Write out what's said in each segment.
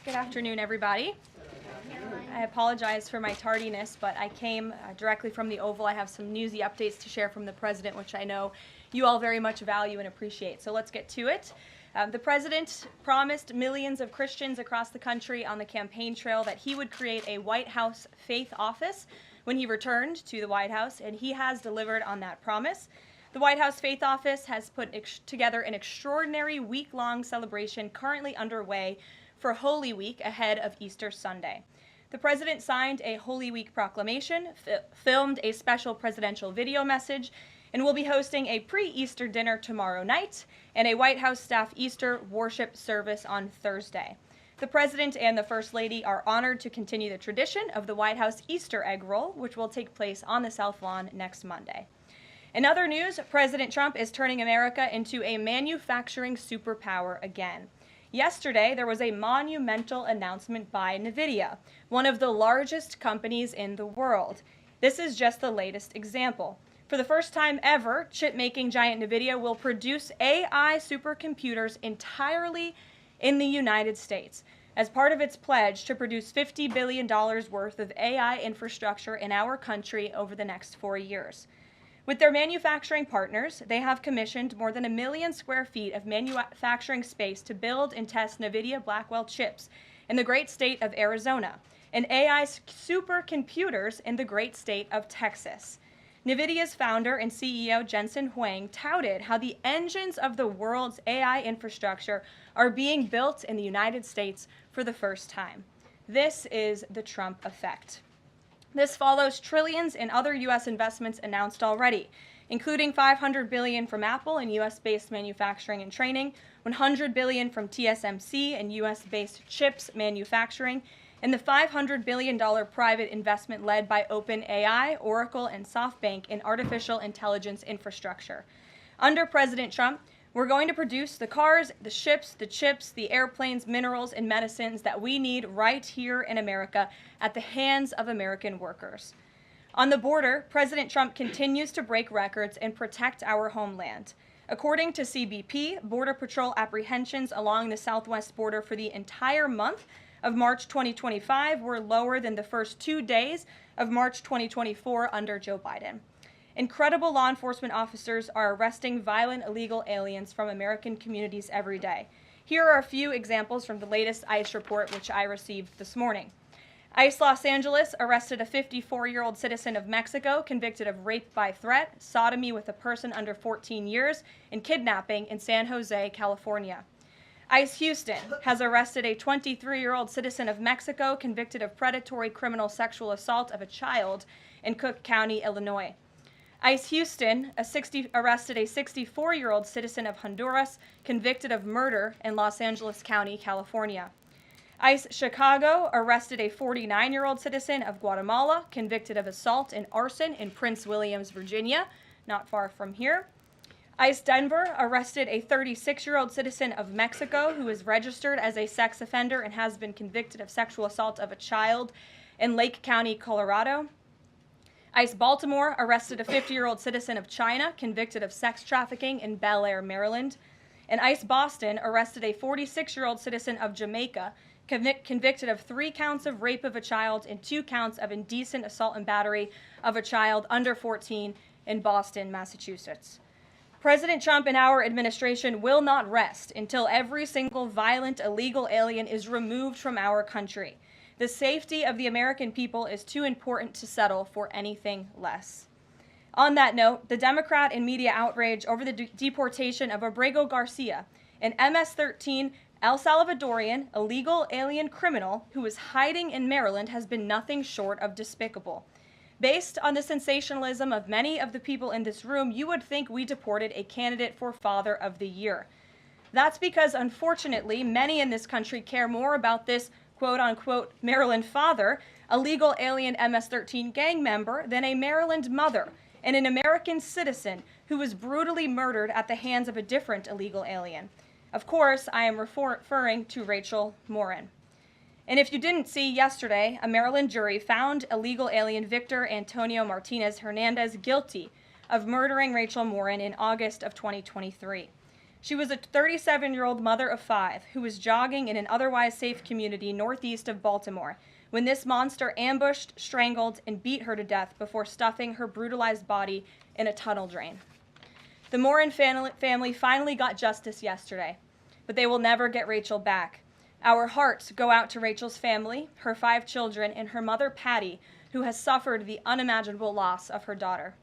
Good afternoon, everybody. I apologize for my tardiness, but I came directly from the Oval. I have some newsy updates to share from the President, which I know you all very much value and appreciate. So let's get to it. The President promised millions of Christians across the country on the campaign trail that he would create a White House faith office when he returned to the White House, and he has delivered on that promise. The White House Faith Office has put together an extraordinary week-long celebration currently underway for Holy Week ahead of Easter Sunday. The President signed a Holy Week proclamation, filmed a special presidential video message, and will be hosting a pre-Easter dinner tomorrow night and a White House staff Easter worship service on Thursday. The President and the First Lady are honored to continue the tradition of the White House Easter egg roll, which will take place on the South Lawn next Monday. In other news, President Trump is turning America into a manufacturing superpower again. Yesterday, there was a monumental announcement by NVIDIA, one of the largest companies in the world. This is just the latest example. For the first time ever, chip-making giant NVIDIA will produce AI supercomputers entirely in the United States as part of its pledge to produce $50 billion worth of AI infrastructure in our country over the next 4 years. With their manufacturing partners, they have commissioned more than 1 million square feet of manufacturing space to build and test NVIDIA Blackwell chips in the great state of Arizona and AI supercomputers in the great state of Texas. NVIDIA's founder and CEO Jensen Huang touted how the engines of the world's AI infrastructure are being built in the United States for the first time. This is the Trump effect. This follows trillions in other U.S. investments announced already, including $500 billion from Apple in U.S.-based manufacturing and training, $100 billion from TSMC and U.S.-based chips manufacturing, and the $500 billion private investment led by OpenAI, Oracle, and SoftBank in artificial intelligence infrastructure. Under President Trump, we're going to produce the cars, the ships, the chips, the airplanes, minerals, and medicines that we need right here in America at the hands of American workers. On the border, President Trump continues to break records and protect our homeland. According to CBP, Border Patrol apprehensions along the southwest border for the entire month of March 2025 were lower than the first 2 days of March 2024 under Joe Biden. Incredible law enforcement officers are arresting violent illegal aliens from American communities every day. Here are a few examples from the latest ICE report, which I received this morning. ICE Los Angeles arrested a 54-year-old citizen of Mexico convicted of rape by threat, sodomy with a person under 14 years, and kidnapping in San Jose, California. ICE Houston has arrested a 23-year-old citizen of Mexico convicted of predatory criminal sexual assault of a child in Cook County, Illinois. ICE Houston arrested a 64-year-old citizen of Honduras convicted of murder in Los Angeles County, California. ICE Chicago arrested a 49-year-old citizen of Guatemala convicted of assault and arson in Prince William, Virginia, not far from here. ICE Denver arrested a 36-year-old citizen of Mexico who is registered as a sex offender and has been convicted of sexual assault of a child in Lake County, Colorado. ICE Baltimore arrested a 50-year-old citizen of China convicted of sex trafficking in Bel Air, Maryland. And ICE Boston arrested a 46-year-old citizen of Jamaica convicted of 3 counts of rape of a child and 2 counts of indecent assault and battery of a child under 14 in Boston, Massachusetts. President Trump and our administration will not rest until every single violent illegal alien is removed from our country. The safety of the American people is too important to settle for anything less. On that note, the Democrat and media outrage over the deportation of Abrego Garcia, an MS-13 El Salvadorian illegal alien criminal who is hiding in Maryland, has been nothing short of despicable. Based on the sensationalism of many of the people in this room, you would think we deported a candidate for Father of the Year. That's because, unfortunately, many in this country care more about this quote-unquote Maryland father, a legal alien MS-13 gang member, than a Maryland mother and an American citizen who was brutally murdered at the hands of a different illegal alien. Of course, I am referring to Rachel Morin. And if you didn't see, yesterday, a Maryland jury found illegal alien Victor Antonio Martinez Hernandez guilty of murdering Rachel Morin in August of 2023. She was a 37-year-old mother of 5 who was jogging in an otherwise safe community northeast of Baltimore when this monster ambushed, strangled, and beat her to death before stuffing her brutalized body in a tunnel drain. The Morin family finally got justice yesterday, but they will never get Rachel back. Our hearts go out to Rachel's family, her 5 children, and her mother, Patty, who has suffered the unimaginable loss of her daughter.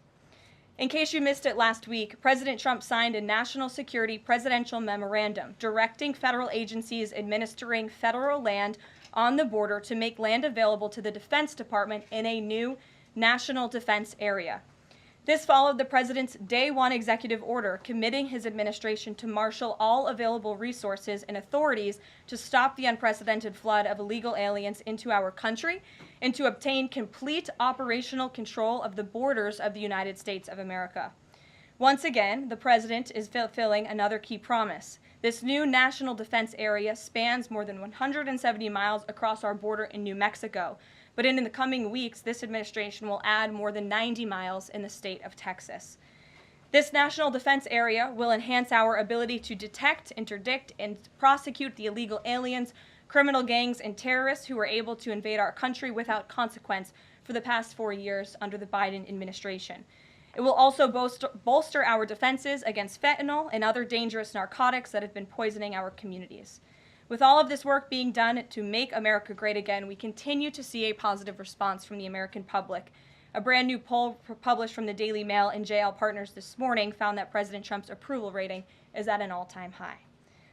In case you missed it last week, President Trump signed a national security presidential memorandum directing federal agencies administering federal land on the border to make land available to the Defense Department in a new national defense area. This followed the president's Day 1 executive order committing his administration to marshal all available resources and authorities to stop the unprecedented flood of illegal aliens into our country and to obtain complete operational control of the borders of the United States of America. Once again, the president is fulfilling another key promise. This new national defense area spans more than 170 miles across our border in New Mexico. But in the coming weeks, this administration will add more than 90 miles in the state of Texas. This national defense area will enhance our ability to detect, interdict, and prosecute the illegal aliens, criminal gangs, and terrorists who were able to invade our country without consequence for the past 4 years under the Biden administration. It will also bolster our defenses against fentanyl and other dangerous narcotics that have been poisoning our communities. With all of this work being done to make America great again, we continue to see a positive response from the American public. A brand new poll published from the Daily Mail and JL Partners this morning found that President Trump's approval rating is at an all-time high.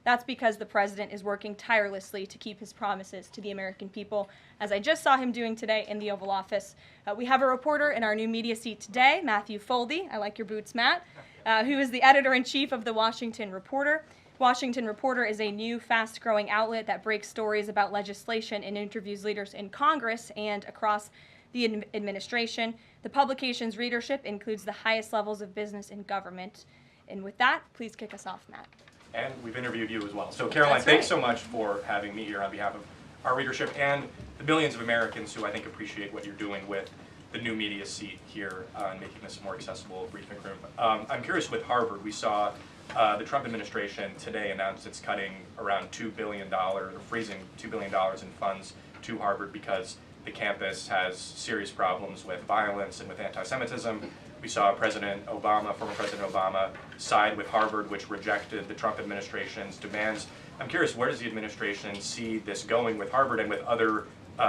That's because the president is working tirelessly to keep his promises to the American people, as I just saw him doing today in the Oval Office. We have a reporter in our new media seat today, Matthew Foldy. I like your boots, Matt, who is the editor-in-chief of the Washington Reporter. Washington Reporter is a new, fast-growing outlet that breaks stories about legislation and interviews leaders in Congress and across the administration. The publication's readership includes the highest levels of business and government. And with that, please kick us off, Matt. And we've interviewed you as well. So Karoline, thanks so much for having me here on behalf of our readership and the millions of Americans who I think appreciate what you're doing with the new media seat here and making this a more accessible briefing room. I'm curious with Harvard, we saw the Trump administration today announced it's cutting around $2 billion, or freezing $2 billion in funds to Harvard because the campus has serious problems with violence and with anti-Semitism. We saw former President Obama, side with Harvard, which rejected the Trump administration's demands. I'm curious, where does the administration see this going with Harvard and with other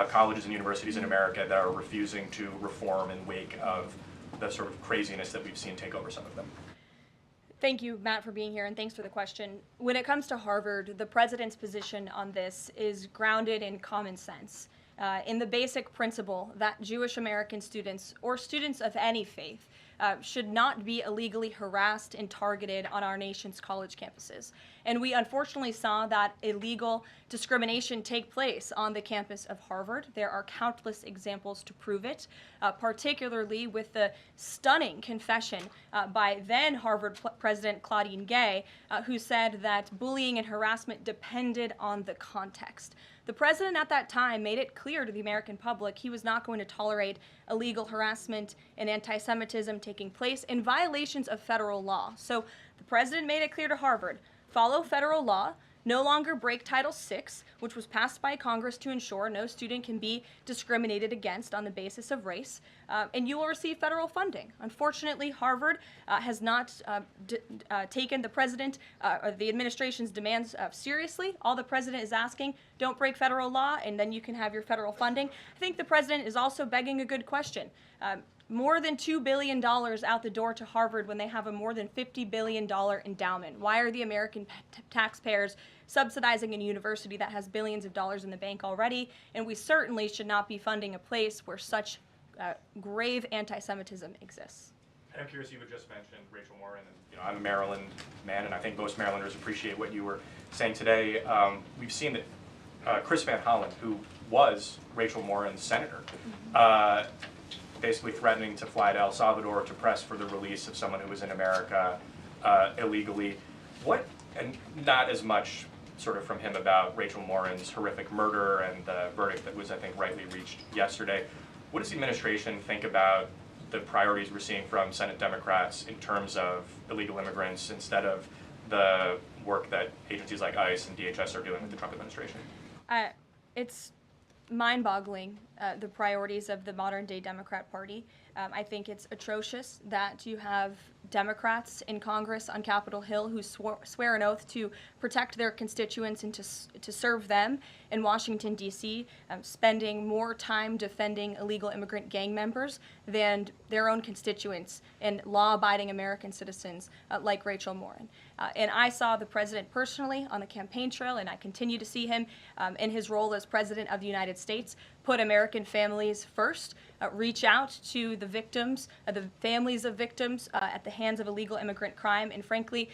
colleges and universities in America that are refusing to reform in wake of the sort of craziness that we've seen take over some of them? Thank you, Matt, for being here, and thanks for the question. When it comes to Harvard, the president's position on this is grounded in common sense, in the basic principle that Jewish American students, or students of any faith, should not be illegally harassed and targeted on our nation's college campuses. And we unfortunately saw that illegal discrimination take place on the campus of Harvard. There are countless examples to prove it, particularly with the stunning confession by then Harvard President Claudine Gay, who said that bullying and harassment depended on the context. The president at that time made it clear to the American public he was not going to tolerate illegal harassment and anti-Semitism taking place in violations of federal law. So the president made it clear to Harvard, follow federal law, no longer break Title VI, which was passed by Congress to ensure no student can be discriminated against on the basis of race, and you will receive federal funding. Unfortunately, Harvard has not taken the president or the administration's demands seriously. All the president is asking, don't break federal law, and then you can have your federal funding. I think the president is also begging a good question. More than $2 billion out the door to Harvard when they have a more than $50 billion endowment. Why are the American taxpayers subsidizing a university that has billions of dollars in the bank already? And we certainly should not be funding a place where such grave anti-Semitism exists. And I'm curious, you had just mentioned Rachel Morin, and I'm a Maryland man, and I think most Marylanders appreciate what you were saying today. We've seen that Chris Van Hollen, who was Rachel Morin's senator, basically threatening to fly to El Salvador to press for the release of someone who was in America illegally. And not as much sort of from him about Rachel Morin's horrific murder and the verdict that was, I think, rightly reached yesterday. What does the administration think about the priorities we're seeing from Senate Democrats in terms of illegal immigrants instead of the work that agencies like ICE and DHS are doing with the Trump administration? It's mind-boggling, the priorities of the modern-day Democrat Party. I think it's atrocious that you have Democrats in Congress on Capitol Hill who swear an oath to protect their constituents and to serve them in Washington, D.C., spending more time defending illegal immigrant gang members than their own constituents and law-abiding American citizens like Rachel Morin. And I saw the president personally on the campaign trail, and I continue to see him in his role as president of the United States put American families first, reach out to the victims, the families of victims at the hands of illegal immigrant crime, and frankly,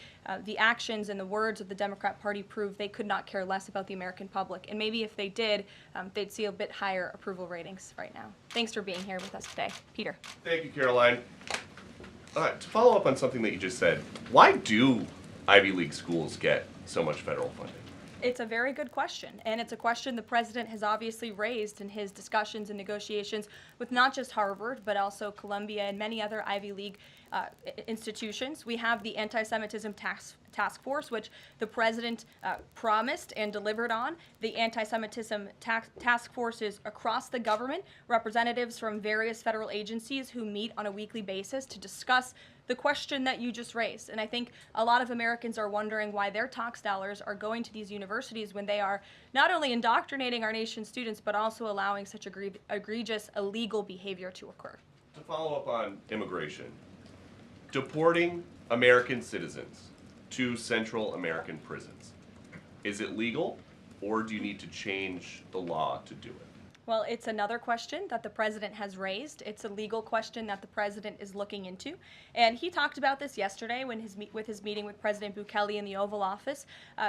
the actions and the words of the Democrat Party prove they could not care less about the American public. And maybe if they did, they'd see a bit higher approval ratings right now. Thanks for being here with us today. Peter. Thank you, Caroline. To follow up on something that you just said, why do Ivy League schools get so much federal funding? It's a very good question, and it's a question the president has obviously raised in his discussions and negotiations with not just Harvard, but also Columbia and many other Ivy League institutions. We have the Anti-Semitism Task Force, which the president promised and delivered on. The Anti-Semitism Task Force is across the government, representatives from various federal agencies who meet on a weekly basis to discuss the question that you just raised. And I think a lot of Americans are wondering why their tax dollars are going to these universities when they are not only indoctrinating our nation's students, but also allowing such egregious illegal behavior to occur. To follow up on immigration, deporting American citizens to Central American prisons, is it legal, or do you need to change the law to do it? Well, it's another question that the president has raised. It's a legal question that the president is looking into. And he talked about this yesterday when with his meeting with President Bukele in the Oval Office.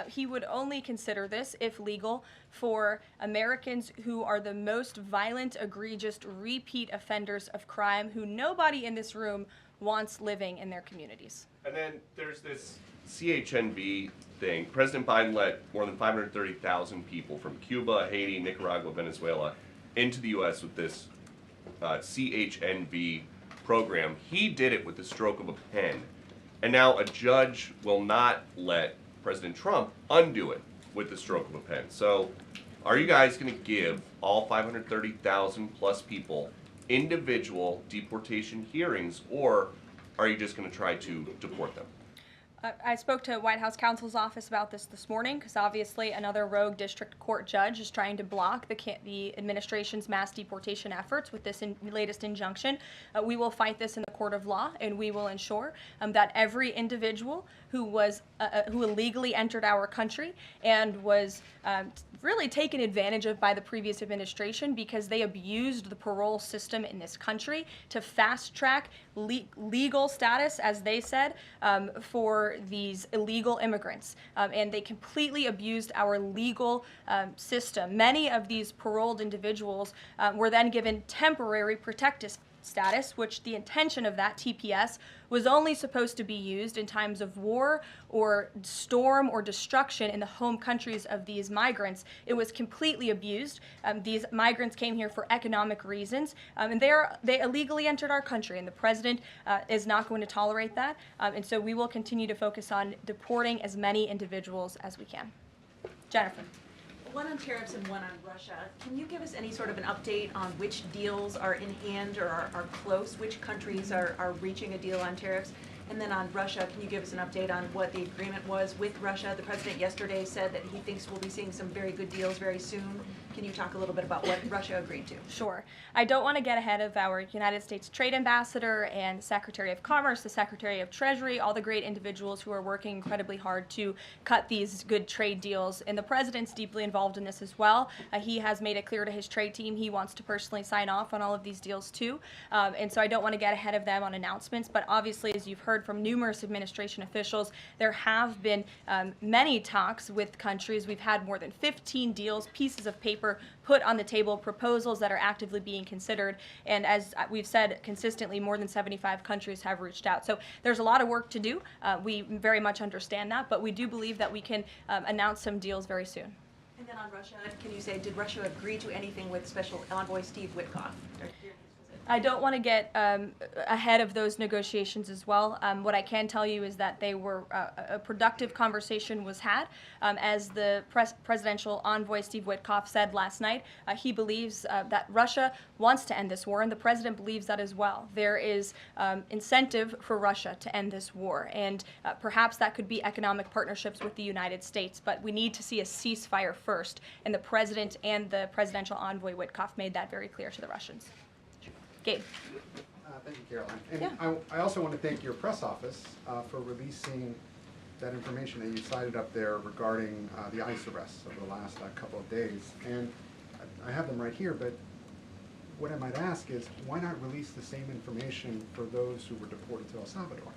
He would only consider this, if legal, for Americans who are the most violent, egregious, repeat offenders of crime who nobody in this room wants living in their communities. And then there's this CHNV thing. President Biden let more than 530,000 people from Cuba, Haiti, Nicaragua, Venezuela into the U.S. with this CHNV program. He did it with the stroke of a pen. And now a judge will not let President Trump undo it with the stroke of a pen. So are you guys going to give all 530,000 plus people individual deportation hearings, or are you just going to try to deport them? I spoke to White House counsel's office about this morning because obviously another rogue district court judge is trying to block the administration's mass deportation efforts with this latest injunction. We will fight this in the court of law, and we will ensure that every individual who illegally entered our country and was really taken advantage of by the previous administration because they abused the parole system in this country to fast track legal status, as they said, for these illegal immigrants. And they completely abused our legal system. Many of these paroled individuals were then given temporary protective status, which the intention of that TPS was only supposed to be used in times of war or storm or destruction in the home countries of these migrants. It was completely abused. These migrants came here for economic reasons, and they illegally entered our country, and the president is not going to tolerate that. And so we will continue to focus on deporting as many individuals as we can. Jennifer. One on tariffs and one on Russia. Can you give us any sort of an update on which deals are in hand or are close? Which countries are reaching a deal on tariffs? And then on Russia, can you give us an update on what the agreement was with Russia? The president yesterday said that he thinks we'll be seeing some very good deals very soon. Can you talk a little bit about what Russia agreed to? Sure. I don't want to get ahead of our United States Trade Ambassador and Secretary of Commerce, the Secretary of Treasury, all the great individuals who are working incredibly hard to cut these good trade deals. And the president's deeply involved in this as well. He has made it clear to his trade team he wants to personally sign off on all of these deals too. And so I don't want to get ahead of them on announcements. But obviously, as you've heard from numerous administration officials, there have been many talks with countries. We've had more than 15 deals, pieces of paper put on the table, proposals that are actively being considered. And as we've said consistently, more than 75 countries have reached out. So there's a lot of work to do. We very much understand that, but we do believe that we can announce some deals very soon. And then on Russia, can you say, did Russia agree to anything with Special Envoy Steve Witkoff? I don't want to get ahead of those negotiations as well. What I can tell you is that they were a productive conversation was had. As the presidential envoy Steve Witkoff said last night, he believes that Russia wants to end this war, and the president believes that as well. There is incentive for Russia to end this war, and perhaps that could be economic partnerships with the United States, but we need to see a ceasefire first, and the president and the presidential envoy Witkoff made that very clear to the Russians. Gabe. Thank you, Caroline. And Yeah. I also want to thank your press office for releasing that information that you cited up there regarding the ICE arrests over the last couple of days. And I have them right here, but what I might ask is, why not release the same information for those who were deported to El Salvador?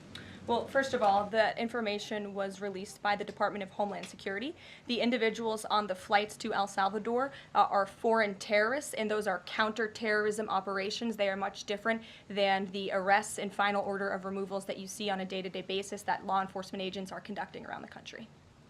Well, first of all, that information was released by the Department of Homeland Security. The individuals on the flights to El Salvador are foreign terrorists, and those are counterterrorism operations. They are much different than the arrests and final order of removals that you see on a day-to-day basis that law enforcement agents are conducting around the country.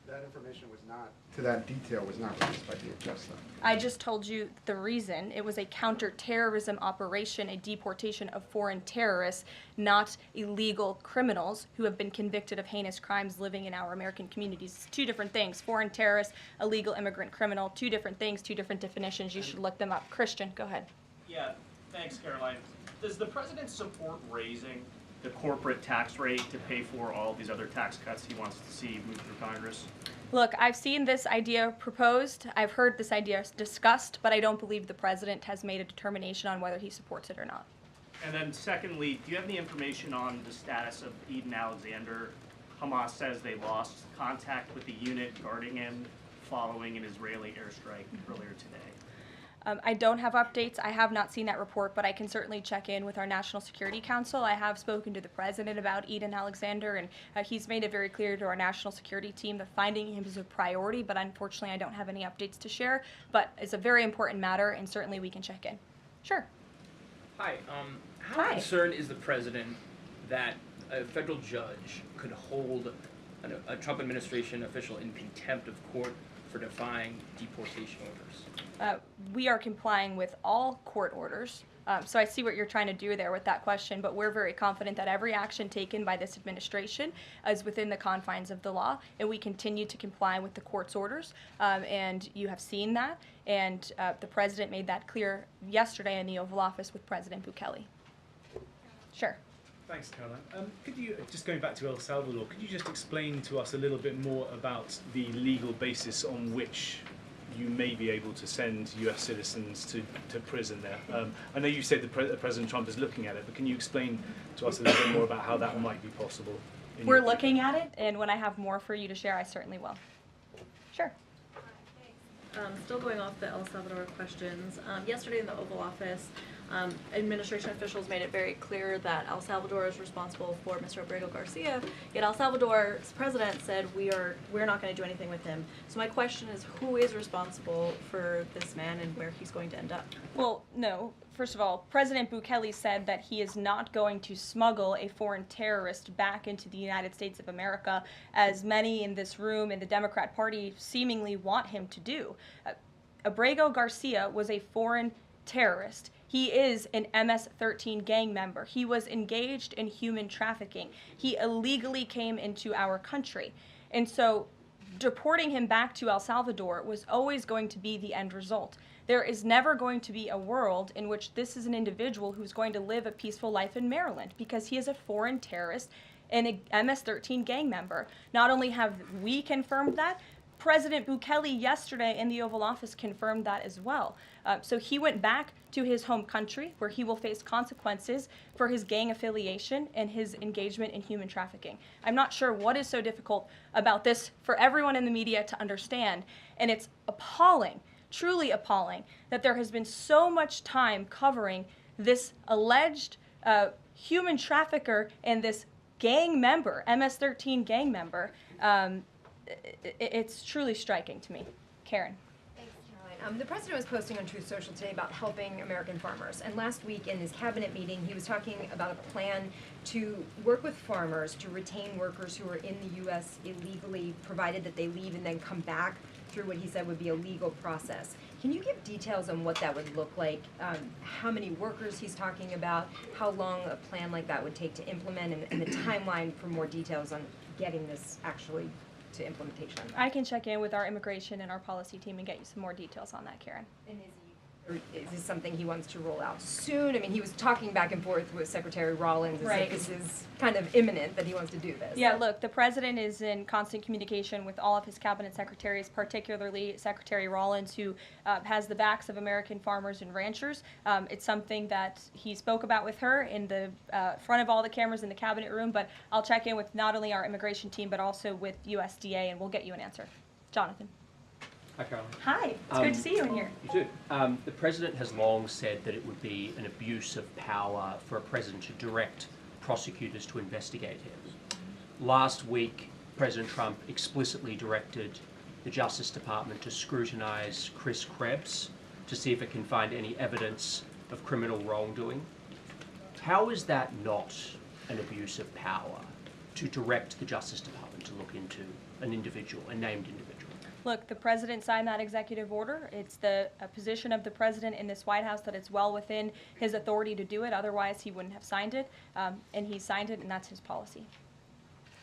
That information was not, to that detail, was not released by DHS, though. I just told you the reason. It was a counterterrorism operation, a deportation of foreign terrorists, not illegal criminals who have been convicted of heinous crimes living in our American communities. It's two different things. Foreign terrorist, illegal immigrant criminal, two different things, two different definitions. You should look them up. Christian, go ahead. Yeah, thanks, Caroline. Does the president support raising the corporate tax rate to pay for all these other tax cuts he wants to see move through Congress? Look, I've seen this idea proposed. I've heard this idea discussed, but I don't believe the president has made a determination on whether he supports it or not. And then secondly, do you have any information on the status of Eden Alexander? Hamas says they lost contact with the unit guarding him following an Israeli airstrike earlier today. I don't have updates. I have not seen that report, but I can certainly check in with our National Security Council. I have spoken to the president about Eden Alexander, and he's made it very clear to our national security team that finding him is a priority, but unfortunately I don't have any updates to share. But it's a very important matter, and certainly we can check in. Sure. Hi. How Hi. concerned is the president that a federal judge could hold a Trump administration official in contempt of court for defying deportation orders? We are complying with all court orders. So I see what you're trying to do there with that question, but we're very confident that every action taken by this administration is within the confines of the law, and we continue to comply with the court's orders. And you have seen that, and the president made that clear yesterday in the Oval Office with President Bukele. Sure. Thanks, Caroline. Could you, just going back to El Salvador, could you just explain to us a little bit more about the legal basis on which you may be able to send US citizens to prison there? I know you said President Trump is looking at it, but can you explain to us a little bit more about how that might be possible? We're looking at it, and when I have more for you to share, I certainly will. Sure. Still going off the El Salvador questions, yesterday in the Oval Office, administration officials made it very clear that El Salvador is responsible for Mr. Garcia, yet El Salvador's president said we're not going to do anything with him. So my question is, who is responsible for this man and where he's going to end up? Well, no. First of all, President Bukele said that he is not going to smuggle a foreign terrorist back into the United States of America, as many in this room in the Democrat Party seemingly want him to do. Abrego Garcia was a foreign terrorist. He is an MS-13 gang member. He was engaged in human trafficking. He illegally came into our country. And so deporting him back to El Salvador was always going to be the end result. There is never going to be a world in which this is an individual who's going to live a peaceful life in Maryland, because he is a foreign terrorist and a MS-13 gang member. Not only have we confirmed that, President Bukele yesterday in the Oval Office confirmed that as well. So he went back to his home country, where he will face consequences for his gang affiliation and his engagement in human trafficking. I'm not sure what is so difficult about this for everyone in the media to understand, and it's appalling, truly appalling, that there has been so much time covering this alleged human trafficker and this gang member, MS-13 gang member. It's truly striking to me. Karen. Thanks, Caroline. The president was posting on Truth Social today about helping American farmers. And last week in his cabinet meeting, he was talking about a plan to work with farmers to retain workers who are in the U.S. illegally, provided that they leave and then come back through what he said would be a legal process. Can you give details on what that would look like? How many workers he's talking about? How long a plan like that would take to implement, and the timeline for more details on getting this actually to implementation? I can check in with our immigration and our policy team and get you some more details on that, Karen. And is this something he wants to roll out soon? I mean, he was talking back and forth with Secretary Rollins as Right. if this is kind of imminent that he wants to do this. Yeah, look, the president is in constant communication with all of his cabinet secretaries, particularly Secretary Rollins, who has the backs of American farmers and ranchers. It's something that he spoke about with her in the front of all the cameras in the cabinet room, but I'll check in with not only our immigration team, but also with USDA, and we'll get you an answer. Jonathan. Hi, Caroline. Hi, it's good to see you in here. You too. The President has long said that it would be an abuse of power for a President to direct prosecutors to investigate him. Last week, President Trump explicitly directed the Justice Department to scrutinize Chris Krebs to see if it can find any evidence of criminal wrongdoing. How is that not an abuse of power to direct the Justice Department to look into an individual, a named individual? Look, the president signed that executive order. It's the position of the president in this White House that it's well within his authority to do it. Otherwise, he wouldn't have signed it. And he signed it, and that's his policy.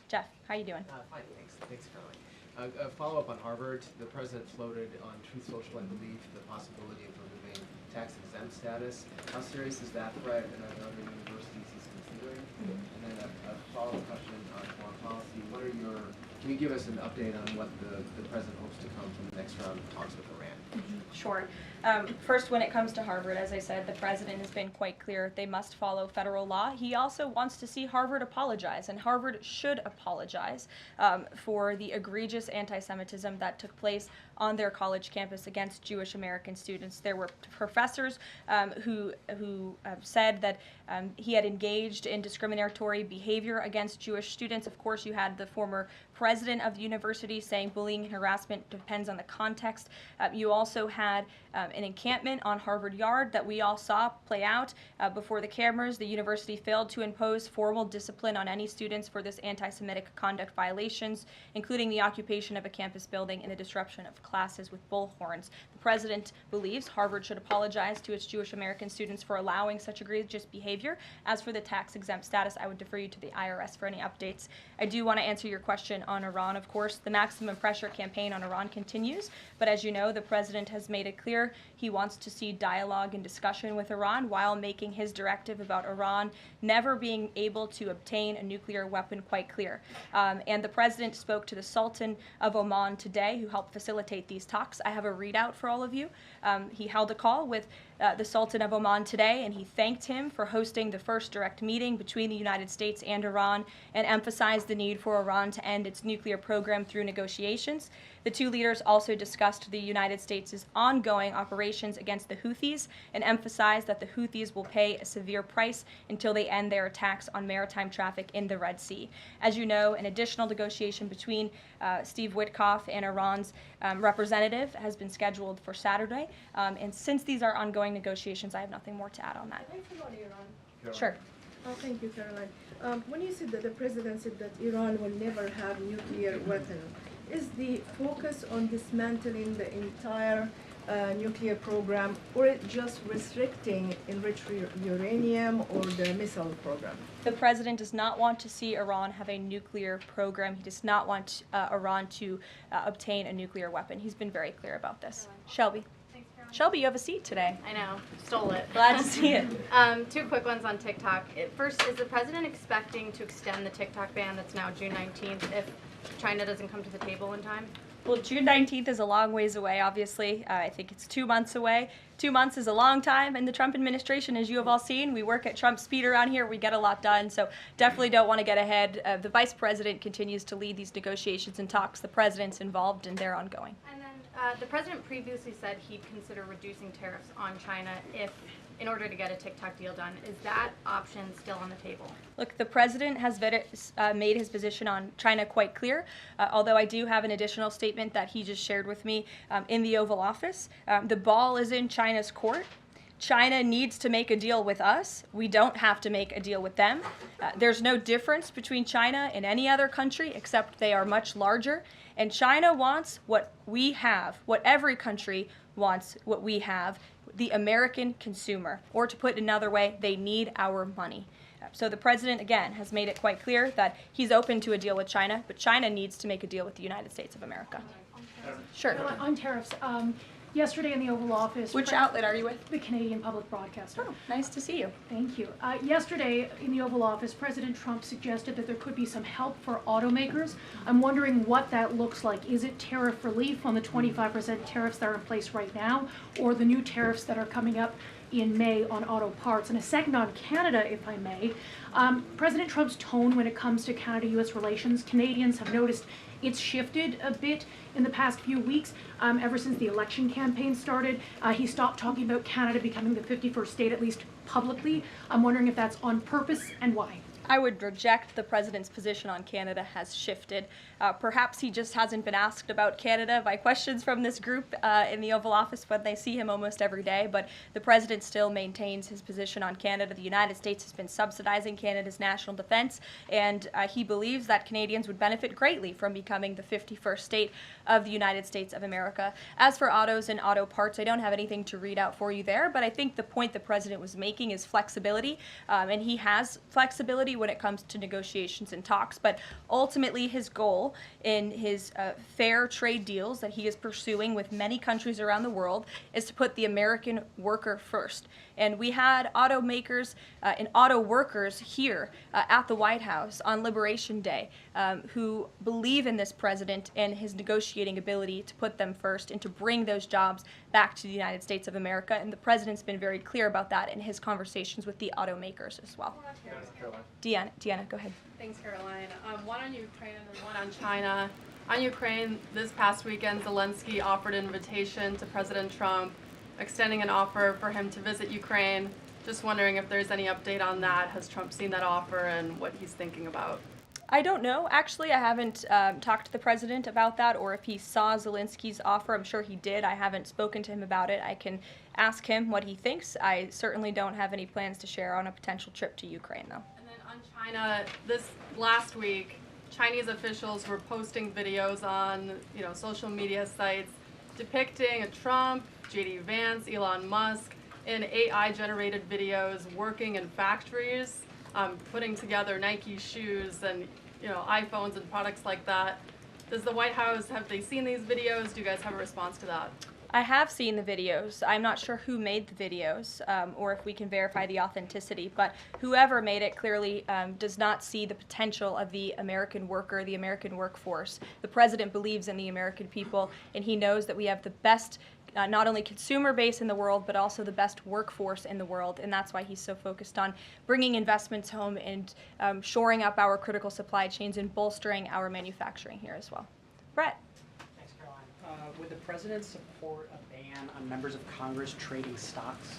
Jeff, how you doing? Fine, thanks, Caroline. A follow-up on Harvard. The president floated on Truth Social, I believe, the possibility of removing tax-exempt status. How serious is that threat, and are there other universities he's considering? And then a follow-up question on foreign policy. Can you give us an update on what the president hopes to come from the next round of talks with Iran? Sure. First, when it comes to Harvard, as I said, the president has been quite clear they must follow federal law. He also wants to see Harvard apologize, and Harvard should apologize for the egregious anti-Semitism that took place on their college campus against Jewish American students. There were professors who said that he had engaged in discriminatory behavior against Jewish students. Of course, you had the former president of the university saying bullying and harassment depends on the context. You also had an encampment on Harvard Yard that we all saw play out before the cameras. The university failed to impose formal discipline on any students for this anti-Semitic conduct violations, including the occupation of a campus building and the disruption of classes with bullhorns. The president believes Harvard should apologize to its Jewish American students for allowing such egregious behavior. As for the tax-exempt status, I would defer you to the IRS for any updates. I do want to answer your question on Iran, of course. The maximum pressure campaign on Iran continues, but as you know, the president has made it clear he wants to see dialogue and discussion with Iran while making his directive about Iran never being able to obtain a nuclear weapon quite clear. And the president spoke to the Sultan of Oman today, who helped facilitate these talks. I have a readout for all of you. He held a call with the Sultan of Oman today, and he thanked him for hosting the first direct meeting between the United States and Iran and emphasized the need for Iran to end its nuclear program through negotiations. The two leaders also discussed the United States' ongoing operations against the Houthis and emphasized that the Houthis will pay a severe price until they end their attacks on maritime traffic in the Red Sea. As you know, an additional negotiation between Steve Witkoff and Iran's representative has been scheduled for Saturday. And since these are ongoing negotiations, I have nothing more to add on that. Can I come on Iran? Sure. Oh, thank you, Caroline. When you said that the president said that Iran will never have nuclear weapon, is the focus on dismantling the entire nuclear program, or it just restricting enriched uranium or the missile program? The president does not want to see Iran have a nuclear program. He does not want Iran to obtain a nuclear weapon. He's been very clear about this. Shelby. Shelby, you have a seat today. I know, stole it. Glad to see it. Two quick ones on TikTok. First, is the president expecting to extend the TikTok ban that's now June 19th if China doesn't come to the table in time? Well, June 19th is a long ways away, obviously. I think it's 2 months away. 2 months is a long time in the Trump administration, as you have all seen. We work at Trump speed around here. We get a lot done, so definitely don't want to get ahead. The vice president continues to lead these negotiations and talks. The president's involved, and they're ongoing. And then the president previously said he'd consider reducing tariffs on China in order to get a TikTok deal done. Is that option still on the table? Look, the president has made his position on China quite clear, although I do have an additional statement that he just shared with me in the Oval Office. The ball is in China's court. China needs to make a deal with us. We don't have to make a deal with them. There's no difference between China and any other country except they are much larger. And China wants what we have, what every country wants, what we have, the American consumer. Or to put it another way, they need our money. So the president, again, has made it quite clear that he's open to a deal with China, but China needs to make a deal with the United States of America. Sure. On tariffs, yesterday in the Oval Office. Which outlet are you with? The Canadian Public Broadcaster. Oh, nice to see you. Thank you. Yesterday in the Oval Office, President Trump suggested that there could be some help for automakers. I'm wondering what that looks like. Is it tariff relief on the 25% tariffs that are in place right now, or the new tariffs that are coming up in May on auto parts? And a second on Canada, if I may. President Trump's tone when it comes to Canada-U.S. relations, Canadians have noticed it's shifted a bit in the past few weeks. Ever since the election campaign started, he stopped talking about Canada becoming the 51st state, at least publicly. I'm wondering if that's on purpose and why. I would reject the president's position on Canada has shifted. Perhaps he just hasn't been asked about Canada by questions from this group in the Oval Office when they see him almost every day, but the president still maintains his position on Canada. The United States has been subsidizing Canada's national defense, and he believes that Canadians would benefit greatly from becoming the 51st state of the United States of America. As for autos and auto parts, I don't have anything to read out for you there, but I think the point the president was making is flexibility, and he has flexibility when it comes to negotiations and talks, but ultimately his goal in his fair trade deals that he is pursuing with many countries around the world is to put the American worker first. And we had automakers and auto workers here at the White House on Liberation Day who believe in this president and his negotiating ability to put them first and to bring those jobs back to the United States of America. And the president's been very clear about that in his conversations with the automakers as well. Deanna, go ahead. Thanks, Caroline. One on Ukraine and one on China. On Ukraine, this past weekend, Zelensky offered an invitation to President Trump, extending an offer for him to visit Ukraine. Just wondering if there's any update on that. Has Trump seen that offer and what he's thinking about? I don't know. Actually, I haven't talked to the president about that, or if he saw Zelensky's offer. I'm sure he did. I haven't spoken to him about it. I can ask him what he thinks. I certainly don't have any plans to share on a potential trip to Ukraine, though. And then on China, this last week, Chinese officials were posting videos on, social media sites depicting Trump, J.D. Vance, Elon Musk in AI-generated videos working in factories, putting together Nike shoes and iPhones and products like that. Does the White House, have they seen these videos? Do you guys have a response to that? I have seen the videos. I'm not sure who made the videos or if we can verify the authenticity, but whoever made it clearly does not see the potential of the American worker, the American workforce. The president believes in the American people, and he knows that we have the best not only consumer base in the world, but also the best workforce in the world, and that's why he's so focused on bringing investments home and shoring up our critical supply chains and bolstering our manufacturing here as well. Brett. Thanks, Caroline. Would the president support a ban on members of Congress trading stocks?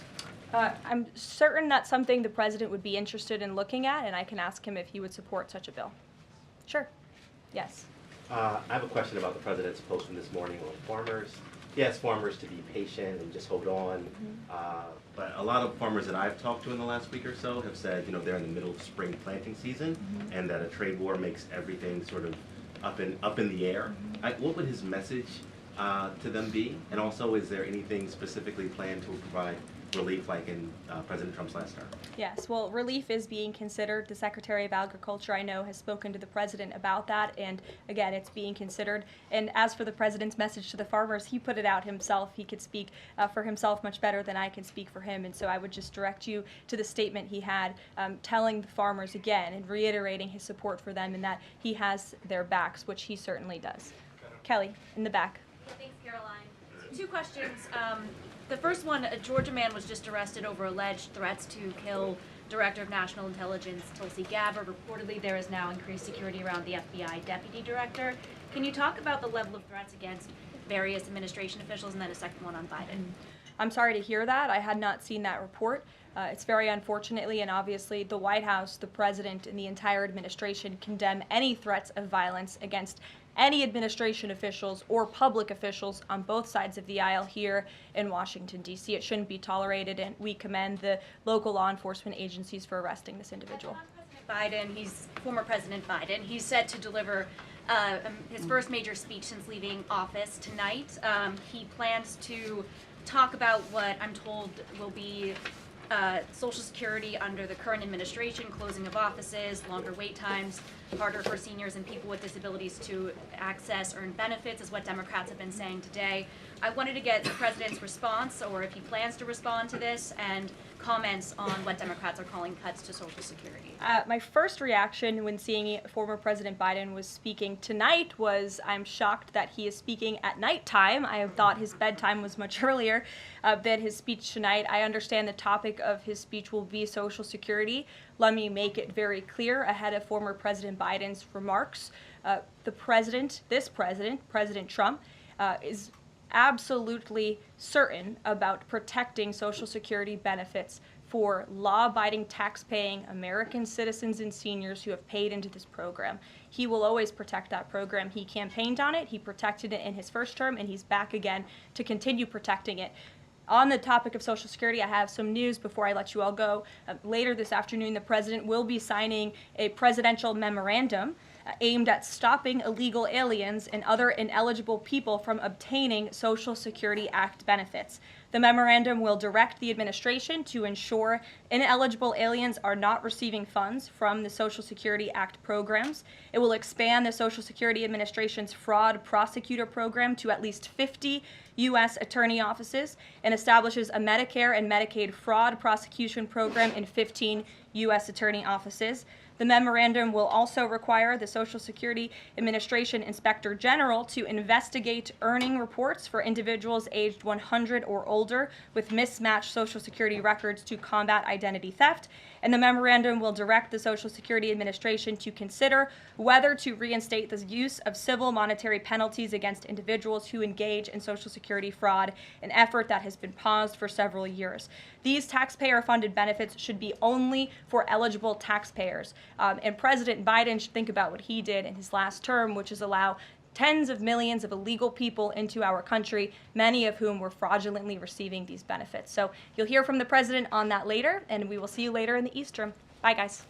I'm certain that's something the president would be interested in looking at, and I can ask him if he would support such a bill. Sure. Yes. I have a question about the president's post from this morning on farmers. He asked farmers to be patient and just hold on. But a lot of farmers that I've talked to in the last week or so have said, they're in the middle of spring planting season, and that a trade war makes everything sort of up in the air. What would his message to them be? And also, is there anything specifically planned to provide relief like in President Trump's last term? Yes, well, relief is being considered. The Secretary of Agriculture, I know, has spoken to the president about that, and again, it's being considered. And as for the president's message to the farmers, he put it out himself. He could speak for himself much better than I can speak for him, and so I would just direct you to the statement he had telling the farmers again and reiterating his support for them and that he has their backs, which he certainly does. Kelly, in the back. Thanks, Caroline. Two questions. The first one, a Georgia man was just arrested over alleged threats to kill Director of National Intelligence Tulsi Gabbard. Reportedly, there is now increased security around the FBI Deputy Director. Can you talk about the level of threats against various administration officials, and then a second one on Biden? I'm sorry to hear that. I had not seen that report. It's very unfortunately, and obviously the White House, the president, and the entire administration condemn any threats of violence against any administration officials or public officials on both sides of the aisle here in Washington, D.C. It shouldn't be tolerated, and we commend the local law enforcement agencies for arresting this individual. Former President Biden, he's set to deliver his first major speech since leaving office tonight. He plans to talk about what I'm told will be Social Security under the current administration, closing of offices, longer wait times, harder for seniors and people with disabilities to access earned benefits, is what Democrats have been saying today. I wanted to get the president's response, or if he plans to respond to this, and comments on what Democrats are calling cuts to Social Security. My first reaction when seeing former President Biden was speaking tonight was, I'm shocked that he is speaking at nighttime. I thought his bedtime was much earlier than his speech tonight. I understand the topic of his speech will be Social Security. Let me make it very clear ahead of former President Biden's remarks. President Trump, is absolutely certain about protecting Social Security benefits for law-abiding, tax-paying American citizens and seniors who have paid into this program. He will always protect that program. He campaigned on it, he protected it in his first term, and he's back again to continue protecting it. On the topic of Social Security, I have some news before I let you all go. Later this afternoon, the president will be signing a presidential memorandum aimed at stopping illegal aliens and other ineligible people from obtaining Social Security Act benefits. The memorandum will direct the administration to ensure ineligible aliens are not receiving funds from the Social Security Act programs. It will expand the Social Security Administration's fraud prosecutor program to at least 50 U.S. attorney offices and establishes a Medicare and Medicaid fraud prosecution program in 15 U.S. attorney offices. The memorandum will also require the Social Security Administration Inspector General to investigate earning reports for individuals aged 100 or older with mismatched Social Security records to combat identity theft. And the memorandum will direct the Social Security Administration to consider whether to reinstate the use of civil monetary penalties against individuals who engage in Social Security fraud, an effort that has been paused for several years. These taxpayer-funded benefits should be only for eligible taxpayers. And President Biden should think about what he did in his last term, which is allow tens of millions of illegal people into our country, many of whom were fraudulently receiving these benefits. So you'll hear from the president on that later, and we will see you later in the East Room. Bye, guys.